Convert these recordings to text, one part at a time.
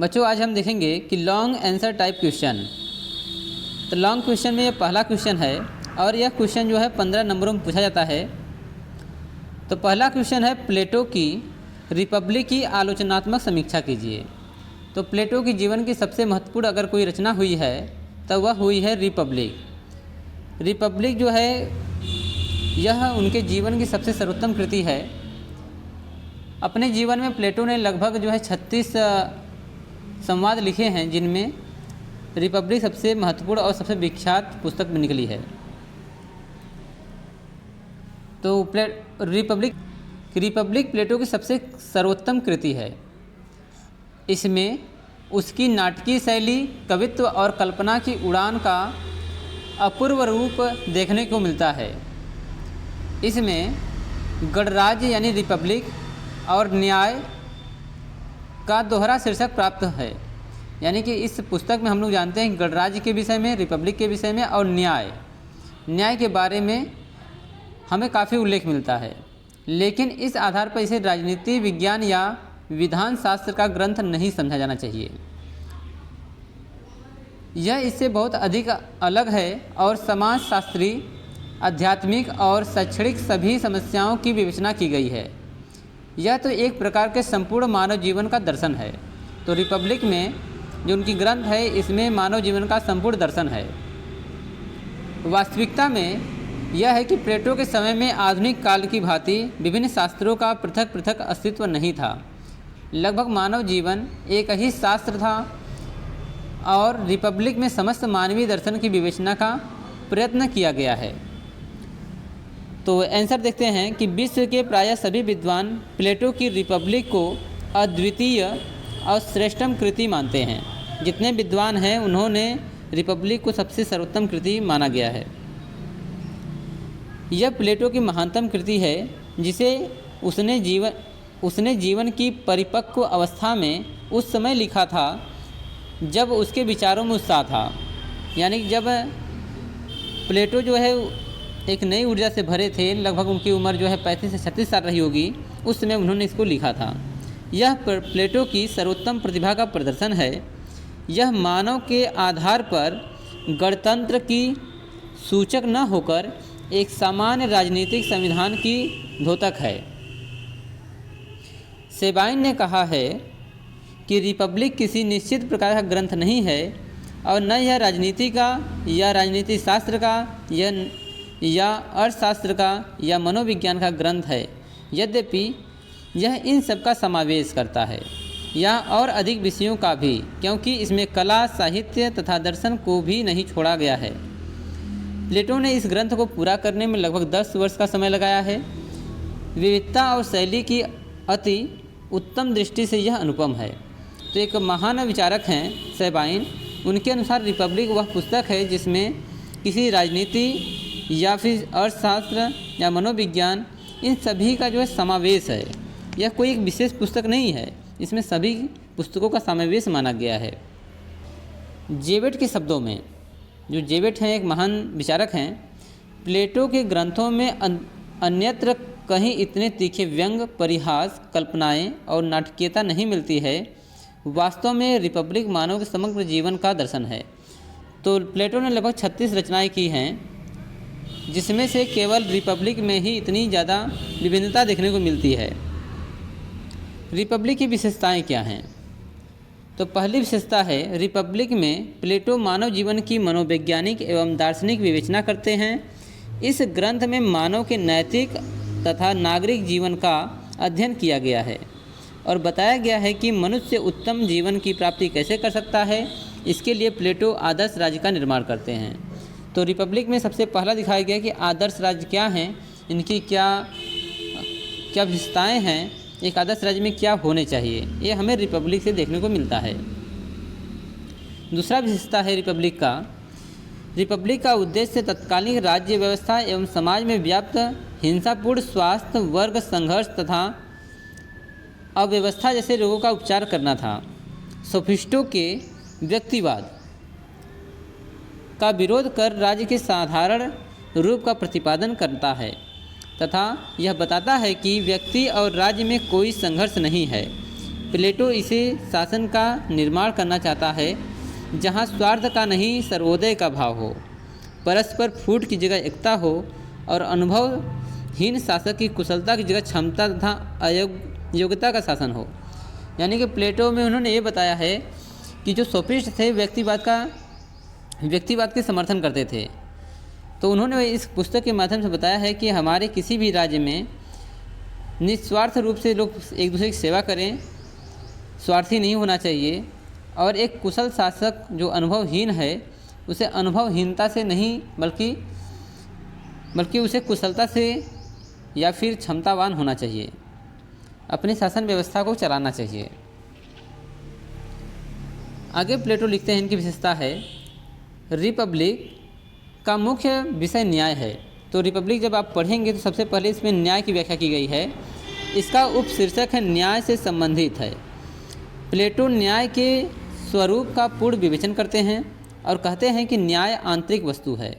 बच्चों आज हम देखेंगे कि लॉन्ग आंसर टाइप क्वेश्चन। तो लॉन्ग क्वेश्चन में ये पहला क्वेश्चन है और यह क्वेश्चन जो है 15 नंबरों में पूछा जाता है। तो पहला क्वेश्चन है, प्लेटो की रिपब्लिक की आलोचनात्मक समीक्षा कीजिए। तो प्लेटो की जीवन की सबसे महत्वपूर्ण अगर कोई रचना हुई है तो वह हुई है रिपब्लिक। रिपब्लिक जो है यह उनके जीवन की सबसे सर्वोत्तम कृति है। अपने जीवन में प्लेटो ने लगभग जो है 36 संवाद लिखे हैं, जिनमें रिपब्लिक सबसे महत्वपूर्ण और सबसे विख्यात पुस्तक में निकली है। तो रिपब्लिक प्लेटो की सबसे सर्वोत्तम कृति है। इसमें उसकी नाटकीय शैली, कवित्व और कल्पना की उड़ान का अपूर्व रूप देखने को मिलता है। इसमें गणराज्य यानी रिपब्लिक और न्याय का दोहरा शीर्षक प्राप्त है। यानी कि इस पुस्तक में हम लोग जानते हैं गणराज्य के विषय में, रिपब्लिक के विषय में और न्याय के बारे में हमें काफ़ी उल्लेख मिलता है। लेकिन इस आधार पर इसे राजनीति विज्ञान या विधान शास्त्र का ग्रंथ नहीं समझा जाना चाहिए। यह इससे बहुत अधिक अलग है और समाजशास्त्री, आध्यात्मिक और शैक्षणिक सभी समस्याओं की विवेचना की गई है। यह तो एक प्रकार के संपूर्ण मानव जीवन का दर्शन है। तो रिपब्लिक में जो उनकी ग्रंथ है, इसमें मानव जीवन का संपूर्ण दर्शन है। वास्तविकता में यह है कि प्लेटो के समय में आधुनिक काल की भांति विभिन्न शास्त्रों का पृथक पृथक अस्तित्व नहीं था। लगभग मानव जीवन एक ही शास्त्र था और रिपब्लिक में समस्त मानवीय दर्शन की विवेचना का प्रयत्न किया गया है। तो आंसर देखते हैं कि विश्व के प्रायः सभी विद्वान प्लेटो की रिपब्लिक को अद्वितीय और श्रेष्ठतम कृति मानते हैं। जितने विद्वान हैं उन्होंने रिपब्लिक को सबसे सर्वोत्तम कृति माना गया है। यह प्लेटो की महानतम कृति है जिसे उसने जीवन की परिपक्व अवस्था में उस समय लिखा था जब उसके विचारों में उत्साह था। यानी कि जब प्लेटो जो है एक नई ऊर्जा से भरे थे, लगभग उनकी उम्र जो है 35 से 36 साल रही होगी, उस समय उन्होंने इसको लिखा था। यह प्लेटो की सर्वोत्तम प्रतिभा का प्रदर्शन है। यह मानव के आधार पर गणतंत्र की सूचक न होकर एक सामान्य राजनीतिक संविधान की द्योतक है। सेबाइन ने कहा है कि रिपब्लिक किसी निश्चित प्रकार का ग्रंथ नहीं है और न यह राजनीति का या राजनीति शास्त्र का या अर्थशास्त्र का या मनोविज्ञान का ग्रंथ है। यद्यपि यह इन सब का समावेश करता है या और अधिक विषयों का भी, क्योंकि इसमें कला, साहित्य तथा दर्शन को भी नहीं छोड़ा गया है। प्लेटो ने इस ग्रंथ को पूरा करने में लगभग 10 वर्ष का समय लगाया है। विविधता और शैली की अति उत्तम दृष्टि से यह अनुपम है। तो एक महान विचारक हैं सेबाइन, उनके अनुसार रिपब्लिक वह पुस्तक है जिसमें किसी राजनीति या फिर अर्थशास्त्र या मनोविज्ञान, इन सभी का जो है समावेश है। यह कोई एक विशेष पुस्तक नहीं है, इसमें सभी पुस्तकों का समावेश माना गया है। जेवेट के शब्दों में, जो जेवेट हैं एक महान विचारक हैं, प्लेटो के ग्रंथों में अन्यत्र कहीं इतने तीखे व्यंग, परिहास, कल्पनाएं और नाटकीयता नहीं मिलती है। वास्तव में रिपब्लिक मानव के समग्र जीवन का दर्शन है। तो प्लेटो ने लगभग 36 रचनाएं की हैं, जिसमें से केवल रिपब्लिक में ही इतनी ज़्यादा विभिन्नता देखने को मिलती है। रिपब्लिक की विशेषताएं क्या हैं? तो पहली विशेषता है, रिपब्लिक में प्लेटो मानव जीवन की मनोवैज्ञानिक एवं दार्शनिक विवेचना करते हैं। इस ग्रंथ में मानव के नैतिक तथा नागरिक जीवन का अध्ययन किया गया है और बताया गया है कि मनुष्य उत्तम जीवन की प्राप्ति कैसे कर सकता है। इसके लिए प्लेटो आदर्श राज्य का निर्माण करते हैं। तो रिपब्लिक में सबसे पहला दिखाया गया कि आदर्श राज्य क्या हैं, इनकी क्या विशेषताएं हैं, एक आदर्श राज्य में क्या होने चाहिए, ये हमें रिपब्लिक से देखने को मिलता है। दूसरा विशेषता है रिपब्लिक का उद्देश्य तत्कालीन राज्य व्यवस्था एवं समाज में व्याप्त हिंसापूर्ण स्वास्थ्य, वर्ग संघर्ष तथा अव्यवस्था जैसे रोगों का उपचार करना था। सोफिस्टों के व्यक्तिवाद का विरोध कर राज्य के साधारण रूप का प्रतिपादन करता है तथा यह बताता है कि व्यक्ति और राज्य में कोई संघर्ष नहीं है। प्लेटो इसे शासन का निर्माण करना चाहता है जहाँ स्वार्थ का नहीं सर्वोदय का भाव हो, परस्पर फूट की जगह एकता हो और अनुभवहीन शासक की कुशलता की जगह क्षमता तथा अयोग्यता का शासन हो। यानी कि प्लेटो में उन्होंने ये बताया है कि जो सोफिस्ट थे व्यक्तिवाद के समर्थन करते थे। तो उन्होंने इस पुस्तक के माध्यम से बताया है कि हमारे किसी भी राज्य में निस्वार्थ रूप से लोग एक दूसरे की सेवा करें, स्वार्थी नहीं होना चाहिए, और एक कुशल शासक जो अनुभवहीन है उसे अनुभवहीनता से नहीं बल्कि उसे कुशलता से या फिर क्षमतावान होना चाहिए, अपनी शासन व्यवस्था को चलाना चाहिए। आगे प्लेटो लिखते हैं, इनकी विशेषता है रिपब्लिक का मुख्य विषय न्याय है। तो रिपब्लिक जब आप पढ़ेंगे तो सबसे पहले इसमें न्याय की व्याख्या की गई है। इसका उपशीर्षक है न्याय से संबंधित है। प्लेटो न्याय के स्वरूप का पूर्ण विवेचन करते हैं और कहते हैं कि न्याय आंतरिक वस्तु है।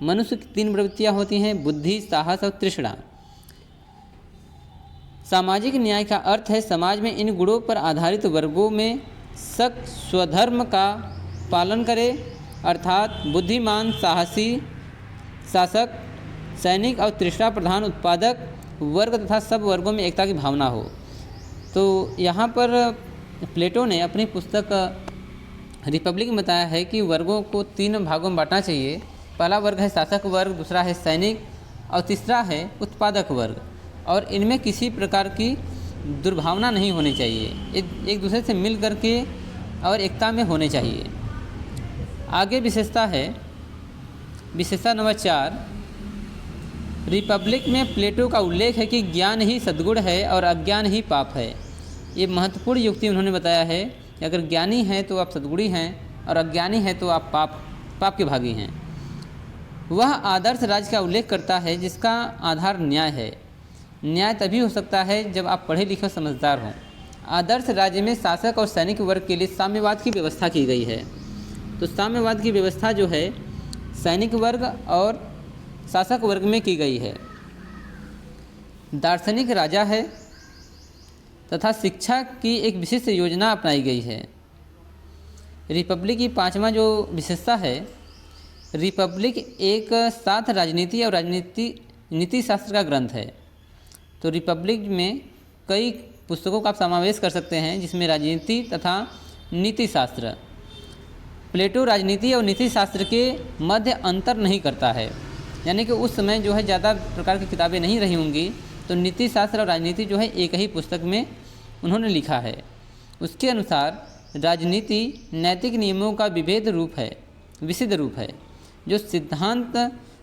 मनुष्य की 3 प्रवृत्तियाँ होती हैं, बुद्धि, साहस और तृष्णा। सामाजिक न्याय का अर्थ है समाज में इन गुणों पर आधारित वर्गों में सब स्वधर्म का पालन करे, अर्थात बुद्धिमान, साहसी शासक, सैनिक और तृष्णा प्रधान उत्पादक वर्ग तथा सब वर्गों में एकता की भावना हो। तो यहाँ पर प्लेटो ने अपनी पुस्तक रिपब्लिक में बताया है कि वर्गों को 3 भागों में बांटना चाहिए। पहला वर्ग है शासक वर्ग, दूसरा है सैनिक और तीसरा है उत्पादक वर्ग, और इनमें किसी प्रकार की दुर्भावना नहीं होनी चाहिए, एक दूसरे से मिल करके और एकता में होने चाहिए। आगे विशेषता नंबर 4, रिपब्लिक में प्लेटो का उल्लेख है कि ज्ञान ही सद्गुण है और अज्ञान ही पाप है। ये महत्वपूर्ण युक्ति उन्होंने बताया है कि अगर ज्ञानी हैं तो आप सद्गुणी हैं और अज्ञानी हैं तो आप पाप के भागी हैं। वह आदर्श राज्य का उल्लेख करता है जिसका आधार न्याय है। न्याय तभी हो सकता है जब आप पढ़े लिखे समझदार हों। आदर्श राज्य में शासक और सैनिक वर्ग के लिए साम्यवाद की व्यवस्था की गई है। तो साम्यवाद की व्यवस्था जो है सैनिक वर्ग और शासक वर्ग में की गई है। दार्शनिक राजा है तथा शिक्षा की एक विशिष्ट योजना अपनाई गई है। रिपब्लिक की 5वां जो विशेषता है, रिपब्लिक एक साथ राजनीति और नीति शास्त्र का ग्रंथ है। तो रिपब्लिक में कई पुस्तकों का आप समावेश कर सकते हैं जिसमें राजनीति तथा नीति शास्त्र। प्लेटो राजनीति और नीति शास्त्र के मध्य अंतर नहीं करता है, यानी कि उस समय जो है ज़्यादा प्रकार की किताबें नहीं रही होंगी, तो नीति शास्त्र और राजनीति जो है एक ही पुस्तक में उन्होंने लिखा है। उसके अनुसार राजनीति नैतिक नियमों का विशुद्ध रूप है। जो सिद्धांत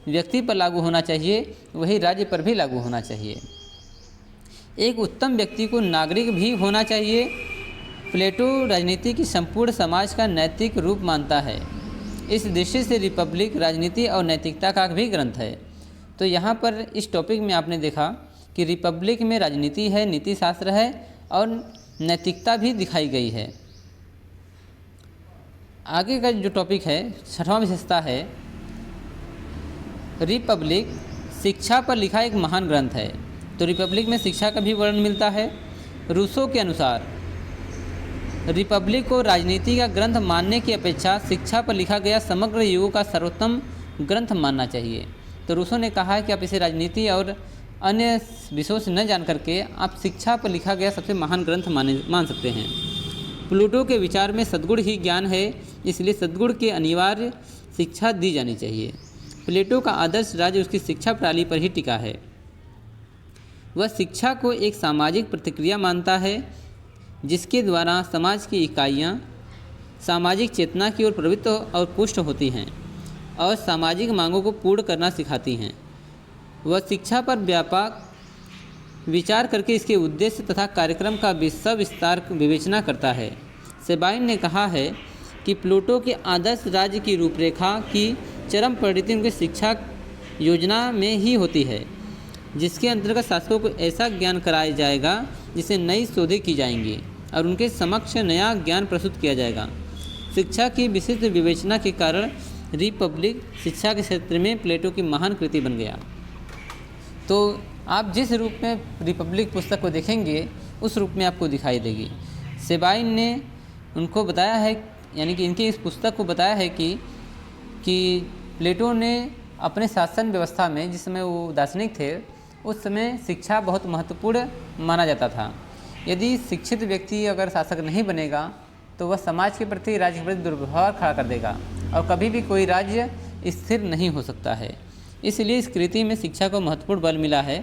व्यक्ति पर लागू होना चाहिए वही राज्य पर भी लागू होना चाहिए। एक उत्तम व्यक्ति को नागरिक भी होना चाहिए। प्लेटो राजनीति की संपूर्ण समाज का नैतिक रूप मानता है। इस दृष्टि से रिपब्लिक राजनीति और नैतिकता का भी ग्रंथ है। तो यहाँ पर इस टॉपिक में आपने देखा कि रिपब्लिक में राजनीति है, नीति शास्त्र है और नैतिकता भी दिखाई गई है। आगे का जो टॉपिक है 6वां विशेषता है, रिपब्लिक शिक्षा पर लिखा एक महान ग्रंथ है। तो रिपब्लिक में शिक्षा का भी वर्णन मिलता है। रूसो के अनुसार रिपब्लिक को राजनीति का ग्रंथ मानने की अपेक्षा शिक्षा पर लिखा गया समग्र युगों का सर्वोत्तम ग्रंथ मानना चाहिए। तो रूसो ने कहा है कि आप इसे राजनीति और अन्य विषयों से न जान करके आप शिक्षा पर लिखा गया सबसे महान ग्रंथ मान सकते हैं। प्लेटो के विचार में सद्गुण ही ज्ञान है, इसलिए सद्गुण की अनिवार्य शिक्षा दी जानी चाहिए। प्लेटो का आदर्श राज्य उसकी शिक्षा प्रणाली पर ही टिका है। वह शिक्षा को एक सामाजिक प्रतिक्रिया मानता है जिसके द्वारा समाज की इकाइयाँ सामाजिक चेतना की ओर प्रवृत्त और पुष्ट होती हैं और सामाजिक मांगों को पूर्ण करना सिखाती हैं। वह शिक्षा पर व्यापक विचार करके इसके उद्देश्य तथा कार्यक्रम का सविस्तार विवेचना करता है। सेबाइन ने कहा है कि प्लेटो के आदर्श राज्य की रूपरेखा की चरम परिणति उनकी शिक्षा योजना में ही होती है, जिसके अंतर्गत शासकों को ऐसा ज्ञान कराया जाएगा जिसे नई शोधें की जाएंगी और उनके समक्ष नया ज्ञान प्रस्तुत किया जाएगा। शिक्षा की विशिष्ट विवेचना के कारण रिपब्लिक शिक्षा के क्षेत्र में प्लेटो की महान कृति बन गया। तो आप जिस रूप में रिपब्लिक पुस्तक को देखेंगे उस रूप में आपको दिखाई देगी। सेबाइन ने उनको बताया है, यानी कि इनकी इस पुस्तक को बताया है कि प्लेटो ने अपने शासन व्यवस्था में, जिस समय वो दार्शनिक थे, उस समय शिक्षा बहुत महत्वपूर्ण माना जाता था। यदि शिक्षित व्यक्ति अगर शासक नहीं बनेगा तो वह समाज के प्रति, राज्य के प्रति दुर्व्यवहार खड़ा कर देगा और कभी भी कोई राज्य स्थिर नहीं हो सकता है। इसलिए इस कृति में शिक्षा को महत्वपूर्ण बल मिला है।